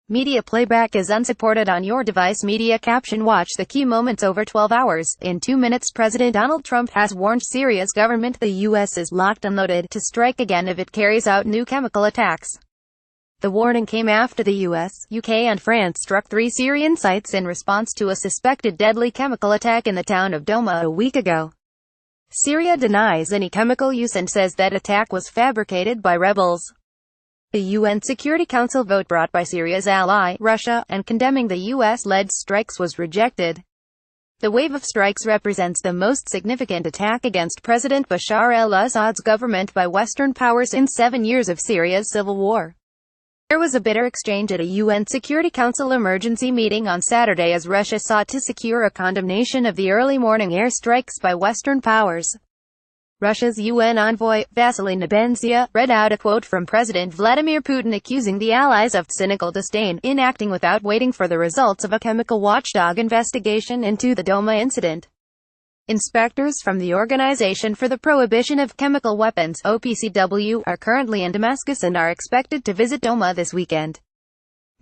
Media playback is unsupported on your device. Media caption: watch the key moments over 12 hours. In 2 minutes, President Donald Trump has warned Syria's government the U.S. is locked and loaded to strike again if it carries out new chemical attacks. The warning came after the U.S., UK and France struck 3 Syrian sites in response to a suspected deadly chemical attack in the town of Douma a week ago. Syria denies any chemical use and says that attack was fabricated by rebels. The UN Security Council vote brought by Syria's ally, Russia, and condemning the US-led strikes was rejected. The wave of strikes represents the most significant attack against President Bashar al-Assad's government by Western powers in 7 years of Syria's civil war. There was a bitter exchange at a UN Security Council emergency meeting on Saturday as Russia sought to secure a condemnation of the early morning airstrikes by Western powers. Russia's UN envoy, Vasily Nebenzia, read out a quote from President Vladimir Putin accusing the allies of cynical disdain in acting without waiting for the results of a chemical watchdog investigation into the Douma incident. Inspectors from the Organization for the Prohibition of Chemical Weapons (OPCW) are currently in Damascus and are expected to visit Douma this weekend.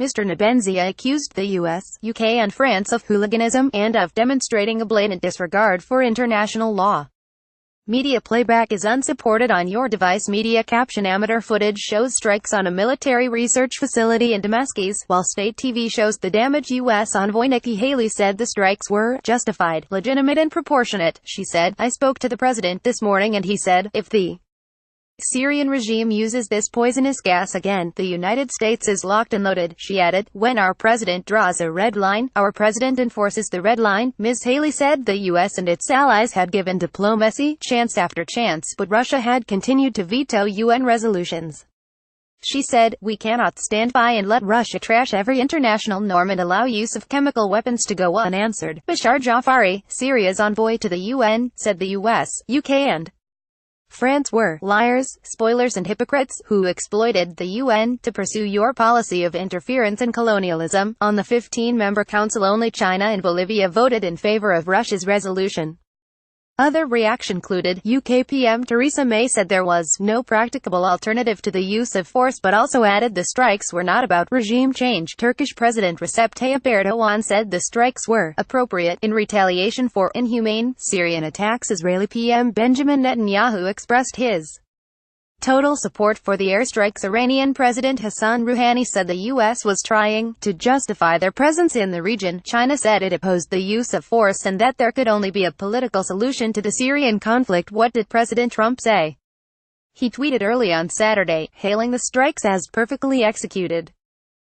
Mr. Nebenzia accused the US, UK and France of hooliganism and of demonstrating a blatant disregard for international law. Media playback is unsupported on your device. Media caption: amateur footage shows strikes on a military research facility in Damascus, while state TV shows the damage. U.S. envoy Nikki Haley said the strikes were justified, legitimate and proportionate. She said, "I spoke to the president this morning and he said, if the Syrian regime uses this poisonous gas again, the United States is locked and loaded." She added, "When our president draws a red line, our president enforces the red line." Ms. Haley said the U.S. and its allies had given diplomacy chance after chance, but Russia had continued to veto UN resolutions. She said, "We cannot stand by and let Russia trash every international norm and allow use of chemical weapons to go unanswered." Bashar Jafari, Syria's envoy to the UN, said the US, UK and France were liars, spoilers and hypocrites, who exploited the UN to pursue your policy of interference and colonialism. On the 15-member council, only China and Bolivia voted in favor of Russia's resolution. Other reaction included, UK PM Theresa May said there was no practicable alternative to the use of force but also added the strikes were not about regime change. Turkish President Recep Tayyip Erdogan said the strikes were appropriate in retaliation for inhumane Syrian attacks. Israeli PM Benjamin Netanyahu expressed his total support for the airstrikes. Iranian President Hassan Rouhani said the U.S. was trying to justify their presence in the region. China said it opposed the use of force and that there could only be a political solution to the Syrian conflict. What did President Trump say? He tweeted early on Saturday, hailing the strikes as perfectly executed.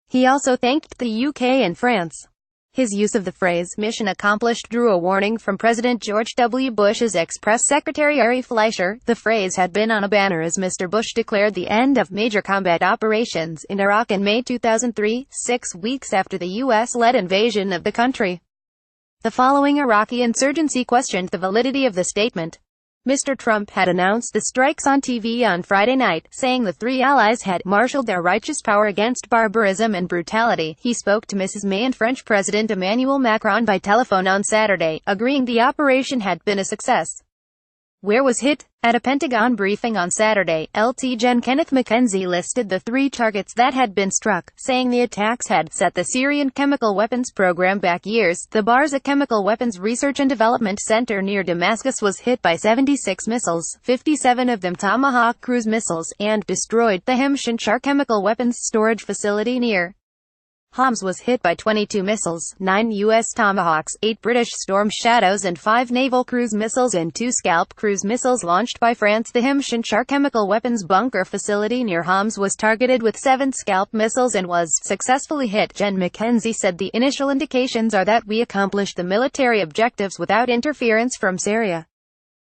He also thanked the UK and France. His use of the phrase "mission accomplished" drew a warning from President George W. Bush's ex-press secretary Ari Fleischer. The phrase had been on a banner as Mr. Bush declared the end of major combat operations in Iraq in May 2003, 6 weeks after the U.S.-led invasion of the country. The following Iraqi insurgency questioned the validity of the statement. Mr. Trump had announced the strikes on TV on Friday night, saying the 3 allies had marshaled their righteous power against barbarism and brutality. He spoke to Mrs. May and French President Emmanuel Macron by telephone on Saturday, agreeing the operation had been a success. Where was hit? At a Pentagon briefing on Saturday, Lt. Gen. Kenneth McKenzie listed the 3 targets that had been struck, saying the attacks had set the Syrian chemical weapons program back years. The Barza Chemical Weapons Research and Development Center near Damascus was hit by 76 missiles, 57 of them Tomahawk cruise missiles, and destroyed. The Himshinshar chemical weapons storage facility near Homs was hit by 22 missiles, 9 U.S. Tomahawks, 8 British Storm Shadows and 5 naval cruise missiles and 2 Scalp cruise missiles launched by France. The Himshinshar chemical weapons bunker facility near Homs was targeted with 7 Scalp missiles and was successfully hit. Gen. McKenzie said the initial indications are that we accomplished the military objectives without interference from Syria.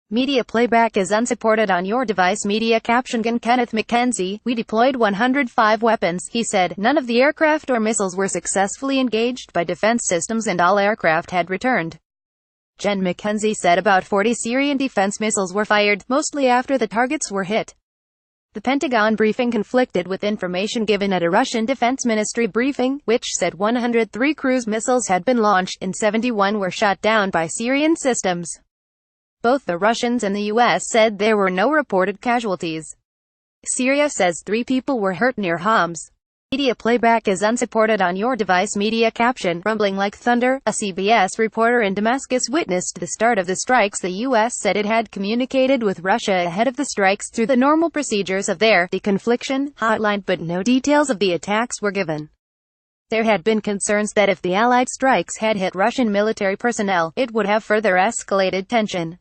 Media playback is unsupported on your device. Media caption: Kenneth McKenzie, "We deployed 105 weapons," he said. "None of the aircraft or missiles were successfully engaged by defense systems and all aircraft had returned." Gen. McKenzie said about 40 Syrian defense missiles were fired, mostly after the targets were hit. The Pentagon briefing conflicted with information given at a Russian Defense Ministry briefing, which said 103 cruise missiles had been launched, and 71 were shot down by Syrian systems. Both the Russians and the U.S. said there were no reported casualties. Syria says 3 people were hurt near Homs. Media playback is unsupported on your device. Media caption, rumbling like thunder. A CBS reporter in Damascus witnessed the start of the strikes. The U.S. said it had communicated with Russia ahead of the strikes through the normal procedures of their deconfliction hotline, but no details of the attacks were given. There had been concerns that if the Allied strikes had hit Russian military personnel, it would have further escalated tension.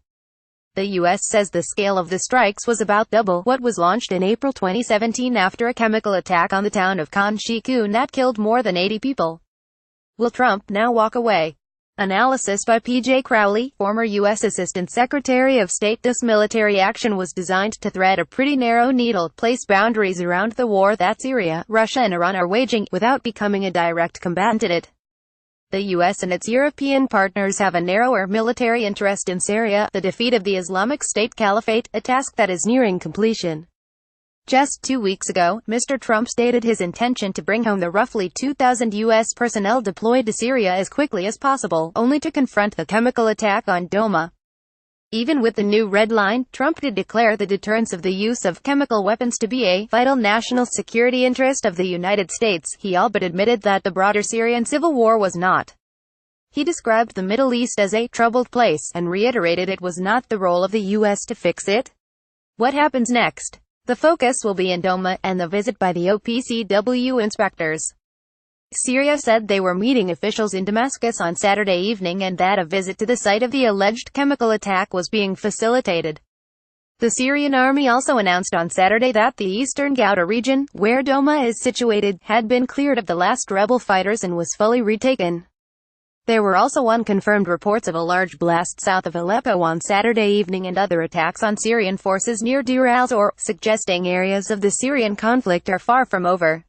The U.S. says the scale of the strikes was about double what was launched in April 2017 after a chemical attack on the town of Khan Sheikhoun that killed more than 80 people. Will Trump now walk away? Analysis by P.J. Crowley, former U.S. Assistant Secretary of State. This military action was designed to thread a pretty narrow needle, place boundaries around the war that Syria, Russia and Iran are waging, without becoming a direct combatant in it. The U.S. and its European partners have a narrower military interest in Syria, the defeat of the Islamic State Caliphate, a task that is nearing completion. Just 2 weeks ago, Mr. Trump stated his intention to bring home the roughly 2,000 U.S. personnel deployed to Syria as quickly as possible, only to confront the chemical attack on Douma. Even with the new red line, Trump did declare the deterrence of the use of chemical weapons to be a vital national security interest of the United States. He all but admitted that the broader Syrian civil war was not. He described the Middle East as a troubled place, and reiterated it was not the role of the U.S. to fix it. What happens next? The focus will be in Douma, and the visit by the OPCW inspectors. Syria said they were meeting officials in Damascus on Saturday evening and that a visit to the site of the alleged chemical attack was being facilitated. The Syrian army also announced on Saturday that the eastern Ghouta region, where Douma is situated, had been cleared of the last rebel fighters and was fully retaken. There were also unconfirmed reports of a large blast south of Aleppo on Saturday evening and other attacks on Syrian forces near Deir al-Zor, suggesting areas of the Syrian conflict are far from over.